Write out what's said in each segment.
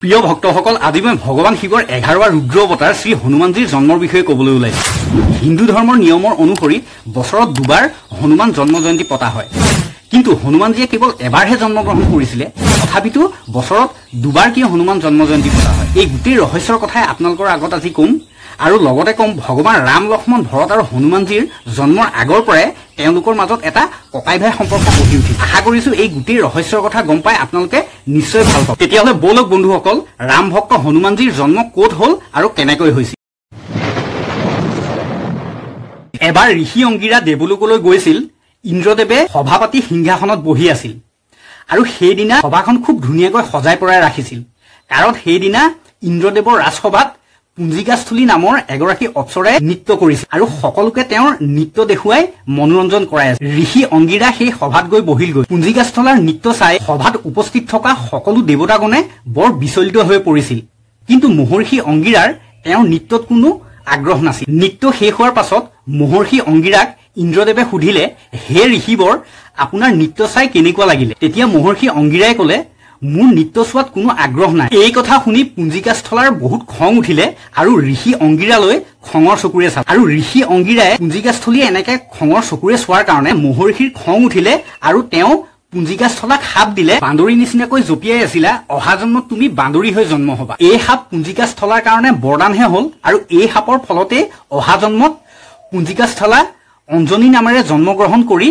প্ৰিয় ভক্তসকল, আজি মই ভগৱান শিৱৰ 11 ৰুদ্ৰ অৱতাৰ শ্ৰী হনুমানজীৰ জন্মৰ বিষয়ে ক'বলৈ ওলাইছো। হিন্দু ধৰ্মৰ নিয়মৰ অনুসৰি বছৰত দুবাৰ হনুমান জন্ম জয়ন্তী পতা হয়, কিন্তু হনুমানজীয়ে কেৱল এবাৰহে জন্মগ্ৰহণ কৰিছিলে। তথাপিতো বছৰত দুবাৰ কিয় হনুমান জন্ম জয়ন্তী পতা হয়, এই গোটেই ৰহস্যৰ কথাই আপোনালোকৰ আগত আজি ক'ম। আৰু লগতে ক'ম ভগৱান ৰাম, লক্ষ্মণ, ভৰত আৰু হনুমানজীৰ জন্মৰ আগৰ পৰাই তেওঁলোকৰ মাজত এটা ককাই ভাই সম্পৰ্ক গঢ়ি উঠিছে। আশা কৰিছো এই গোটেই ৰহস্যৰ কথা গম পাই আপোনালোকে নিশ্চয় ভাল পাব। তেতিয়াহ'লে ব'লক বন্ধুসকল, ৰাম ভক্ত হনুমানজীৰ জন্ম ক'ত হ'ল আৰু কেনেকৈ হৈছিল। এবাৰ ঋষি অংগীৰা দেৱলোকলৈ গৈছিল। ইন্দ্ৰদেৱে সভা পাতি সিংহাসনত বহি আছিল আৰু সেইদিনা সভাখন খুব ধুনীয়াকৈ সজাই পৰাই ৰাখিছিল, কাৰণ সেইদিনা ইন্দ্ৰদেৱৰ ৰাজসভাত পুঞ্জিকাস্থলী নামৰ এগৰাকী অপ্সৰাই নৃত্য কৰিছিল আৰু সকলোকে তেওঁৰ নৃত্য দেখুৱাই মনোৰঞ্জন কৰাই আছিল। ঋষি অংগীৰা সেই সভাত গৈ বহিলগৈ। পুঞ্জিকাস্থলাৰ নৃত্য চাই সভাত উপস্থিত থকা সকলো দেৱতাগণে বৰ বিচলিত হৈ পৰিছিল, কিন্তু মহৰ্ষি অংগীৰাৰ তেওঁৰ নৃত্যত কোনো আগ্ৰহ নাছিল। নৃত্য শেষ হোৱাৰ পাছত মহৰ্ষি অংগীৰাক ইন্দ্ৰদেৱে সুধিলে, হে ঋষিবৰ, আপোনাৰ নৃত্য চাই কেনেকুৱা লাগিলে? তেতিয়া মহৰ্ষি অংগীৰাই ক'লে, মোৰ নৃত্য চোৱাত কোনো আগ্ৰহ নাই। এই কথা শুনি পুঞ্জিকাস্থলাৰ বহুত খং উঠিলে আৰু ঋষি অংগীৰালৈ খঙৰ চকুৰে চালে। আৰু ঋষি অংগীৰাই পুঞ্জিকাস্থলীয়ে এনেকে খঙৰ চকুৰে চোৱাৰ কাৰণে মহৰ্ষিৰ খং উঠিলে আৰু তেওঁ পুঞ্জিকাস্থলাক সাপ দিলে। বান্দৰী নিচিনাকৈ জঁপিয়াই আছিলা, অহা জন্মত তুমি বান্দৰী হৈ জন্ম হবা। এই সাপ পুঞ্জিকাস্থলাৰ কাৰণে বৰদানহে হ'ল আৰু এই সাপৰ ফলতে অহা জন্মত পুঞ্জিকাস্থলা অঞ্জনী নামেৰে জন্মগ্ৰহণ কৰি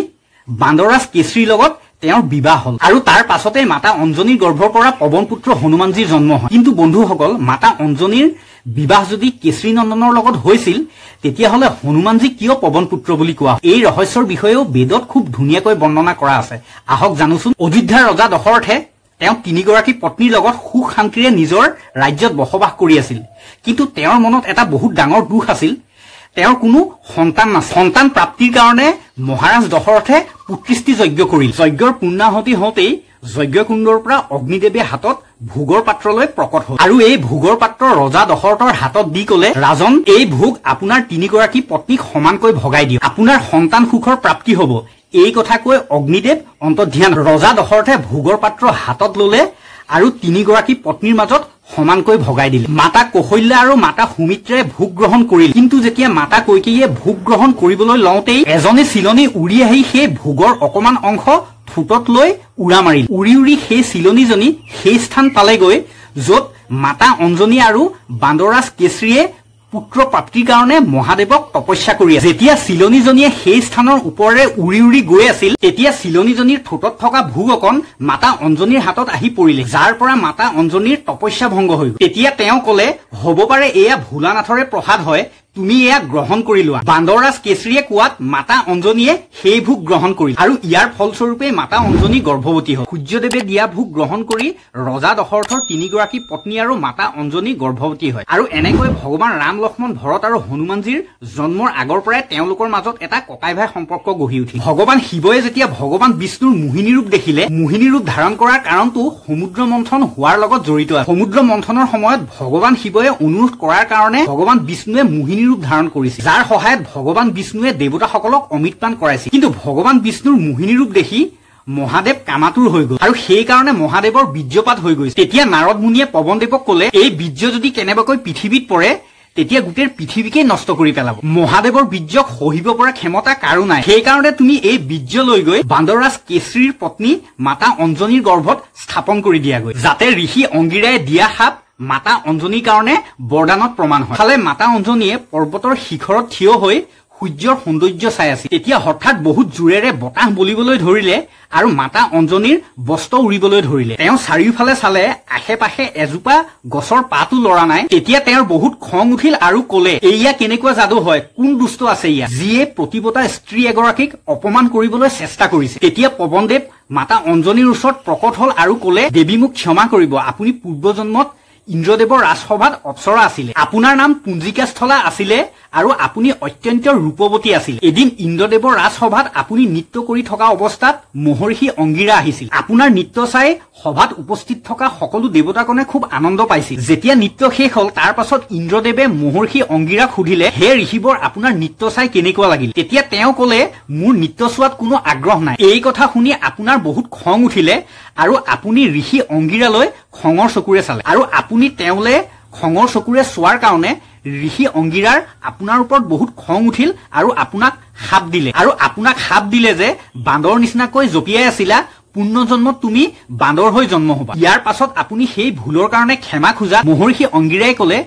বান্দৰাজ কেশৰীৰ লগত তেওঁৰ বিবাহ হ'ল আৰু তাৰ পাছতে মাতা অঞ্জনীৰ গৰ্ভৰ পৰা পৱন পুত্ৰ হনুমানজীৰ জন্ম হয়। কিন্তু বন্ধুসকল, মাতা অঞ্জনীৰ বিবাহ যদি কেশৰী নন্দনৰ লগত হৈছিল, তেতিয়াহ'লে হনুমানজী কিয় পৱন পুত্ৰ বুলি কোৱা? এই ৰহস্যৰ বিষয়েও বেদত খুব ধুনীয়াকৈ বৰ্ণনা কৰা আছে। আহক জানোচোন। অযোধ্যাৰ ৰজা দশৰথে তেওঁ 3গৰাকী পত্নীৰ লগত সুখ শান্তিৰে নিজৰ ৰাজ্যত বসবাস কৰি আছিল, কিন্তু তেওঁৰ মনত এটা বহুত ডাঙৰ দুখ আছিল। তেওঁৰ কোনো সন্তান নাছিল। সন্তান প্ৰাপ্তিৰ কাৰণে মহাৰাজ দশৰথে পুত্ৰীষ্টি যজ্ঞ কৰিল। যজ্ঞৰ পূৰ্ণাহুতি হওঁতেই যজ্ঞকুণ্ডৰ পৰা অগ্নিদেৱে হাতত ভোগৰ পাত্ৰলৈ প্ৰকট হ'ল আৰু এই ভোগৰ পাত্ৰ ৰজা দশৰথৰ হাতত দি ক'লে, ৰাজন, এই ভোগ আপোনাৰ 3গৰাকী পত্নীক সমানকৈ ভগাই দিয়ক, আপোনাৰ সন্তান সুখৰ প্ৰাপ্তি হ'ব। এই কথা কৈ অগ্নিদেৱ অন্তৰ্ধান। ৰজা দশৰথে ভোগৰ পাত্ৰ হাতত ল'লে আৰু 3গৰাকী পত্নীৰ মাজত সমানকৈ ভগাই দিলে। মাতা কৌশল্যা আৰু মাতা সুমিত্ৰাই ভোগ গ্ৰহণ কৰিল, কিন্তু যেতিয়া মাতা কৈকেয়ীয়ে ভোগ গ্ৰহণ কৰিবলৈ লওঁতেই এজনী চিলনী উৰি আহি সেই ভোগৰ অকমান অংশ ঠোঁটত লৈ উৰা মাৰিল। উৰি উৰি সেই চিলনীজনী সেই স্থান পালেগৈ য'ত মাতা অঞ্জনী আৰু বান্দৰাজ কেশৰীয়ে পুত্ৰ প্ৰাপ্তিৰ কাৰণে মহাদেৱক তপস্যা কৰি আছিল। যেতিয়া চিলনীজনীয়ে সেই স্থানৰ ওপৰেৰে উৰি উৰি গৈ আছিল, তেতিয়া চিলনীজনীৰ ঠোঁটত থকা ভোগ অকণ মাতা অঞ্জনীৰ হাতত আহি পৰিলে, যাৰ পৰা মাতা অঞ্জনীৰ তপস্যা ভংগ হৈ গ'ল। তেতিয়া তেওঁ ক'লে, হ'ব পাৰে এয়া ভোলানাথৰে প্ৰসাদ হয়, তুমি এয়া গ্ৰহণ কৰি লোৱা। বান্দৰাজ কেশৰীয়ে কোৱাত মাতা অঞ্জনীয়ে সেই ভোগ গ্ৰহণ কৰিল আৰু ইয়াৰ ফলস্বৰূপে মাতা অঞ্জনী গৰ্ভৱতী হ'ল। সূৰ্যদেৱে দিয়া ভোগ গ্ৰহণ কৰি ৰজা দশৰথৰ 3গৰাকী পত্নী আৰু মাতা অঞ্জনী গৰ্ভৱতী হয়। আৰু এনেকৈ ভগৱান ৰাম, লক্ষ্মণ, ভৰত আৰু হনুমানজীৰ জন্মৰ আগৰ পৰাই তেওঁলোকৰ মাজত এটা ককাই ভাই সম্পৰ্ক গঢ়ি উঠিল। ভগৱান শিৱই যেতিয়া ভগৱান বিষ্ণুৰ মোহিনী ৰূপ দেখিলে, মোহিনী ৰূপ ধাৰণ কৰাৰ কাৰণটো সমুদ্ৰ মন্থন হোৱাৰ লগত জড়িত আছে। সমুদ্ৰ মন্থনৰ সময়ত ভগৱান শিৱই অনুৰোধ কৰাৰ কাৰণে ভগৱান বিষ্ণুৱে মোহিনী ৰূপ ধাৰণ কৰিছিল, যাৰ সহায়ত ভগৱান বিষ্ণুৱে দেৱতাসকলক অমৃত পান কৰাইছিল। কিন্তু ভগৱান বিষ্ণুৰ মোহিনী ৰূপ দেখি মহাদেৱ কামাতুৰ হৈ গ'ল আৰু সেইকাৰণে মহাদেৱৰ বীৰ্যপাত হৈ গৈছিল। তেতিয়া নাৰদ মুনিয়ে পৱনদেৱক ক'লে, এই বীৰ্য যদি কেনেবাকৈ পৃথিৱীত পৰে, তেতিয়া গোটেই পৃথিৱীকে নষ্ট কৰি পেলাব। মহাদেৱৰ বীৰ্যক সহিব পৰা ক্ষমতা কাৰো নাই, সেইকাৰণে তুমি এই বীৰ্য লৈ গৈ বান্দৰাজ কেশৰীৰ পত্নী মাতা অঞ্জনীৰ গৰ্ভত স্থাপন কৰি দিয়াগৈ, যাতে ঋষি অংগীৰাই দিয়া সাপ মাতা অঞ্জনীৰ কাৰণে বৰদানত প্ৰমাণ হয়। ফালে মাতা অঞ্জনীয়ে পৰ্বতৰ শিখৰত থিয় হৈ সূৰ্যৰ সৌন্দৰ্য চাই আছিল। তেতিয়া হঠাৎ বহুত জোৰেৰে বতাহ বলিবলৈ ধৰিলে আৰু মাতা অঞ্জনীৰ বস্ত্ৰ উৰিবলৈ ধৰিলে। তেওঁ চাৰিওফালে চালে, আশে পাশে এজোপা গছৰ পাতো লৰা নাই। তেতিয়া তেওঁৰ বহুত খং উঠিল আৰু ক'লে, এয়া কেনেকুৱা যাদু হয়, কোন দুষ্ট আছে ইয়াত, যিয়ে প্ৰতিবতা স্ত্ৰী এগৰাকীক অপমান কৰিবলৈ চেষ্টা কৰিছে। তেতিয়া পৱনদেৱ মাতা অঞ্জনীৰ ওচৰত প্ৰকট হ'ল আৰু ক'লে, দেৱী মোক ক্ষমা কৰিব, আপুনি পূৰ্বজন্মত ইন্দ্ৰদেৱৰ ৰাজসভাত অপ্সৰা আছিলে, আপোনাৰ নাম পুঞ্জিকাস্থলা আছিলে আৰু আপুনি অত্যন্ত ৰূপৱতী আছিল। এদিন ইন্দ্ৰদেৱৰ ৰাজসভাত আপুনি নৃত্য কৰি থকা অৱস্থাত মহৰ্ষি অংগীৰা আহিছিল। আপোনাৰ নৃত্য চাই সভাত উপস্থিত থকা সকলো দেৱতাগণে খুব আনন্দ পাইছিল। যেতিয়া নৃত্য শেষ হ'ল, তাৰ পাছত ইন্দ্ৰদেৱে মহৰ্ষি অংগীৰাক সুধিলে, হে ঋষিবৰ, আপোনাৰ নৃত্য চাই কেনেকুৱা লাগিল? তেতিয়া তেওঁ ক'লে, মোৰ নৃত্য চোৱাত কোনো আগ্ৰহ নাই। এই কথা শুনি আপোনাৰ বহুত খং উঠিলে আৰু আপুনি ঋষি অংগীৰালৈ খঙৰ চকুৰে চালে আৰু আপুনি তেওঁলে খঙৰ চকুৰে চোৱাৰ কাৰণে ঋষি অংগীৰাৰ আপোনাৰ ওপৰত বহুত খং উঠিল আৰু আপোনাক শাপ দিলে যে বান্দৰ নিচিনাকৈ জপিয়াই আছিলা পূৰ্ণ জন্মত তুমি বান্দৰ হৈ জন্ম হবা। ইয়াৰ পাছত আপুনি সেই ভুলৰ কাৰণে ক্ষমা খোজা মহৰ্ষি অংগীৰাই কলে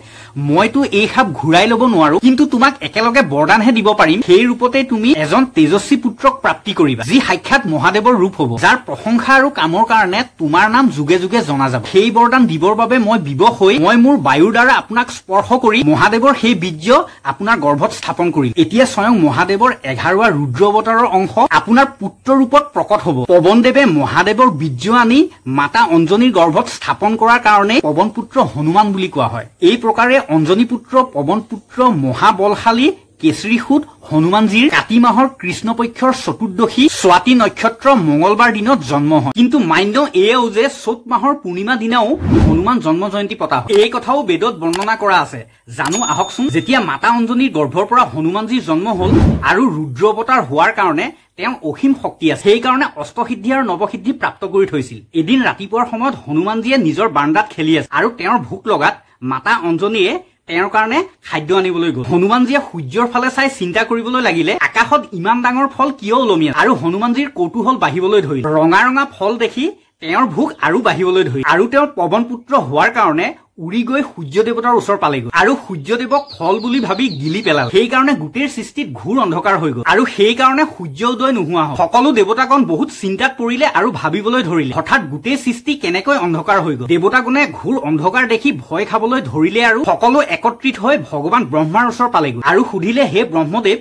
মইতো এই সাপ ঘূৰাই লব নোৱাৰো কিন্তু তোমাক একেলগে বৰদানহে দিব পাৰিম সেই ৰূপতে তুমি এজন তেজস্বী পুত্ৰক প্ৰাপ্তি কৰিবা যি সাক্ষাৎ মহাদেৱৰ ৰূপ হব যাৰ প্ৰশংসা আৰু কামৰ কাৰণে তোমাৰ নাম যুগে যুগে জনা যাব। সেই বৰদান দিবৰ বাবে মই বিবশ হৈ মই মোৰ বায়ুৰ দ্বাৰা আপোনাক স্পৰ্শ কৰি মহাদেৱৰ সেই বীৰ্য আপোনাৰ গৰ্ভত স্থাপন কৰিম। এতিয়া স্বয়ং মহাদেৱৰ 11ৱা ৰুদ্ৰ অৱতাৰৰ অংশ আপোনাৰ পুত্ৰ ৰূপত প্ৰকট হব। পৱনদেৱে মহাদেৱৰ বীৰ্য আনি মাতা অঞ্জনীৰ গৰ্ভত স্থাপন কৰাৰ কাৰণে পৱন পুত্ৰ হনুমান বুলি কোৱা হয়। এই প্ৰকাৰে অঞ্জনী পুত্ৰ পৱন পুত্ৰ মহাবলশালী কেশৰী সুত হনুমানজীৰ কাতি মাহৰ কৃষ্ণপক্ষৰ চতুৰ্দশী স্বাতি নক্ষত্ৰ মঙ্গলবাৰ দিনত জন্ম হয়। কিন্তু মান্য এয়াও যে চ'ত মাহৰ পূৰ্ণিমা দিনাও হনুমান জন্ম জয়ন্তী পতা হয়। এই কথাও বেদত বৰ্ণনা কৰা আছে। জানো আহকচোন যেতিয়া মাতা অঞ্জনীৰ গৰ্ভৰ পৰা হনুমানজীৰ জন্ম হল আৰু ৰুদ্ৰ অৱতাৰ হোৱাৰ কাৰণে তেওঁ অসীম শক্তি আছে সেইকাৰণে অষ্টসিদ্ধি আৰু নৱসিদ্ধি প্ৰাপ্ত কৰি থৈছিল। এদিন ৰাতিপুৱাৰ সময়ত হনুমানজীয়ে নিজৰ বাৰান্দাত খেলি আছে আৰু তেওঁৰ ভোক লগাত মাতা অঞ্জনীয়ে তেওঁৰ কাৰণে খাদ্য আনিবলৈ গ'ল। হনুমানজীয়ে সূৰ্যৰ ফালে চাই চিন্তা কৰিবলৈ লাগিলে আকাশত ইমান ডাঙৰ ফল কিয় ওলমি আছে আৰু হনুমানজীৰ কৌতূহল বাঢ়িবলৈ ধৰিল। ৰঙা ৰঙা ফল দেখি তেওঁৰ ভোক আৰু বাঢ়িবলৈ ধৰিল আৰু তেওঁৰ পৱন পুত্ৰ হোৱাৰ কাৰণে উৰি গৈ সূৰ্য দেৱতাৰ ওচৰ পালেগৈ আৰু সূৰ্যদেৱক ফল বুলি ভাবি গিলি পেলাল। সেইকাৰণে গোটেই সৃষ্টিত ঘোৰ অন্ধকাৰ হৈ গ'ল আৰু সেইকাৰণে সূৰ্য উদয় নোহোৱা হ'ল। সকলো দেৱতাগণ বহুত চিন্তাত পৰিলে আৰু ভাবিবলৈ ধৰিলে হঠাৎ গোটেই সৃষ্টি কেনেকৈ অন্ধকাৰ হৈ গ'ল। দেৱতাগণে ঘোৰ অন্ধকাৰ দেখি ভয় খাবলৈ ধৰিলে আৰু সকলো একত্ৰিত হৈ ভগৱান ব্ৰহ্মাৰ ওচৰ পালেগৈ আৰু সুধিলে হে ব্ৰহ্মদেৱ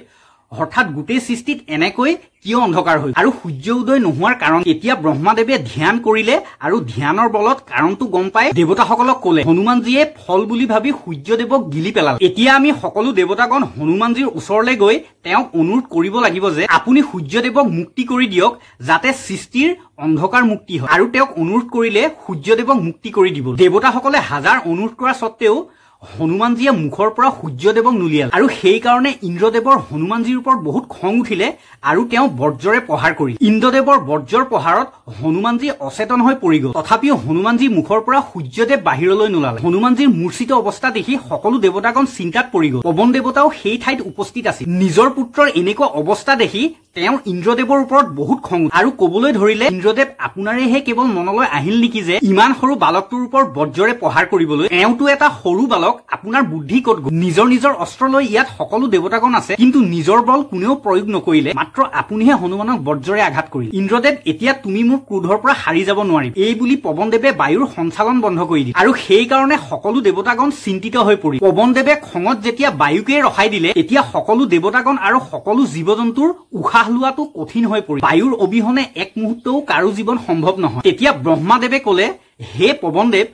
হঠাৎ গোটেই সৃষ্টিত এনেকৈ কিয় অন্ধকাৰ হৈ আৰু সূৰ্য উদয় নোহোৱাৰ কাৰণ। এতিয়া ব্ৰহ্মাদেৱে ধ্যান কৰিলে আৰু ধ্যানৰ বলত কাৰণটো গম পাই দেৱতাসকলক কলে হনুমানজীয়ে ফল বুলি ভাবি সূৰ্যদেৱক গিলি পেলাল। এতিয়া আমি সকলো দেৱতাগণ হনুমানজীৰ ওচৰলৈ গৈ তেওঁক অনুৰোধ কৰিব লাগিব যে আপুনি সূৰ্যদেৱক মুক্তি কৰি দিয়ক যাতে সৃষ্টিৰ অন্ধকাৰ মুক্তি হয় আৰু তেওঁক অনুৰোধ কৰিলে সূৰ্যদেৱক মুক্তি কৰি দিব। দেৱতাসকলে হাজাৰ অনুৰোধ কৰা স্বত্তেও হনুমানজীয়ে মুখৰ পৰা সূৰ্যদেৱক নুলিয়াল আৰু সেইকাৰণে ইন্দ্ৰদেৱৰ হনুমানজীৰ ওপৰত বহুত খং উঠিলে আৰু তেওঁ বজ্ৰৰে প্ৰহাৰ কৰিল। ইন্দ্ৰদেৱৰ বজ্ৰৰ প্ৰহাৰত হনুমানজী অচেতন হৈ পৰি গ'ল। তথাপিও হনুমানজীৰ মুখৰ পৰা সূৰ্যদেৱ বাহিৰলৈ নোলালে। হনুমানজীৰ মূৰ্ছিত অৱস্থা দেখি সকলো দেৱতাগণ চিন্তাত পৰি গ'ল। পৱন দেৱতাও সেই ঠাইত উপস্থিত আছিল। নিজৰ পুত্ৰৰ এনেকুৱা অৱস্থা দেখি তেওঁ ইন্দ্ৰদেৱৰ ওপৰত বহুত খং আৰু কবলৈ ধৰিলে ইন্দ্ৰদেৱ আপোনাৰেহে কেৱল মনলৈ আহিল নেকি যে ইমান সৰু বালকটোৰ ওপৰত বজ্ৰৰে প্ৰহাৰ কৰিবলৈ। এওঁটো এটা সৰু বালক আপোনাৰ বুদ্ধি ক'ত গ'ল? নিজৰ নিজৰ অস্ত্ৰ লৈ ইয়াত সকলো দেৱতাগণ আছে কিন্তু নিজৰ বল কোনেও প্ৰয়োগ নকৰিলে মাত্ৰ আপুনিহে হনুমানক বজ্ৰৰে আঘাত কৰিলে। ইন্দ্ৰদেৱ এতিয়া তুমি মোৰ ক্ৰোধৰ পৰা হাৰি যাব নোৱাৰিম এই বুলি পৱনদেৱে বায়ুৰ সঞ্চালন বন্ধ কৰি দিলে আৰু সেইকাৰণে সকলো দেৱতাগণ চিন্তিত হৈ পৰিল। পৱনদেৱে খঙত যেতিয়া বায়ুকে ৰখাই দিলে এতিয়া সকলো দেৱতাগণ আৰু সকলো জীৱ জন্তুৰ উশাহ লোৱাটো কঠিন হৈ পৰিল। বায়ুৰ অবিহনে এক মুহূৰ্তও কাৰো জীৱন সম্ভৱ নহয়। তেতিয়া ব্ৰহ্মাদেৱে কলে হে পৱনদেৱ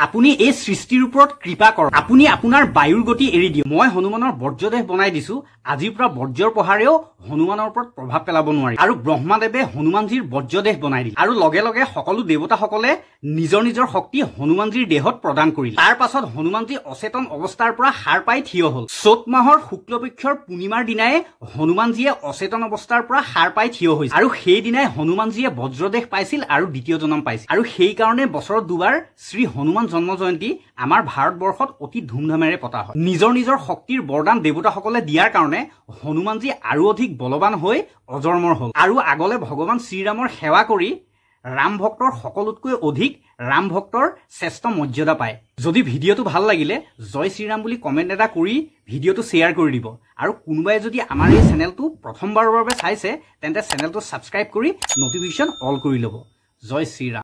আপুনি এই সৃষ্টিৰ ওপৰত কৃপা কৰক। আপুনি আপোনাৰ বায়ুৰ গতি এৰি দিয়ক। মই হনুমানৰ বজ্ৰদেহ বনাই দিছো। আজিৰ পৰা বজ্ৰৰ প্ৰহাৰেও হনুমানৰ ওপৰত প্ৰভাৱ পেলাব নোৱাৰি আৰু ব্ৰহ্মাদেৱে হনুমানজীৰ বজ্ৰদেহ বনাই দিলে আৰু লগে লগে সকলো দেৱতাসকলে নিজৰ নিজৰ শক্তি হনুমানজীৰ দেহত প্ৰদান কৰিলে। তাৰ পাছত হনুমানজী অচেতন অৱস্থাৰ পৰা সাৰ পাই থিয় হল। চ'ত মাহৰ শুক্লপক্ষৰ পূৰ্ণিমাৰ দিনাই হনুমানজীয়ে অচেতন অৱস্থাৰ পৰা সাৰ পাই থিয় হৈছিল আৰু সেইদিনাই হনুমানজীয়ে বজ্ৰদেহ পাইছিল আৰু দ্বিতীয় জন্ম পাইছিল আৰু সেইকাৰণে বছৰত দুবাৰ শ্ৰী হনুমান জন্ম জয়ন্তী আমাৰ ভাৰতবৰ্ষত অতি ধুমধামেৰে পতা হয়। নিজৰ নিজৰ শক্তিৰ বৰদান দেৱতাসকলে দিয়াৰ কাৰণে হনুমানজী আৰু অধিক বলৱান হৈ অজৰ্মৰ হল আৰু আগলে ভগৱান শ্ৰীৰামৰ সেৱা কৰি ৰাম ভক্তৰ সকলোতকৈ অধিক ৰাম ভক্তৰ শ্ৰেষ্ঠ মৰ্যাদা পায়। যদি ভিডিঅ'টো ভাল লাগিলে জয় শ্ৰীৰাম বুলি কমেণ্ট এটা কৰি ভিডিঅ'টো শ্বেয়াৰ কৰি দিব আৰু কোনোবাই যদি আমাৰ এই চেনেলটো প্ৰথমবাৰৰ বাবে চাইছে তেন্তে চেনেলটো ছাবস্ক্ৰাইব কৰি নটিফিকেশ্যন অল কৰি ল'ব। জয় শ্ৰীৰাম।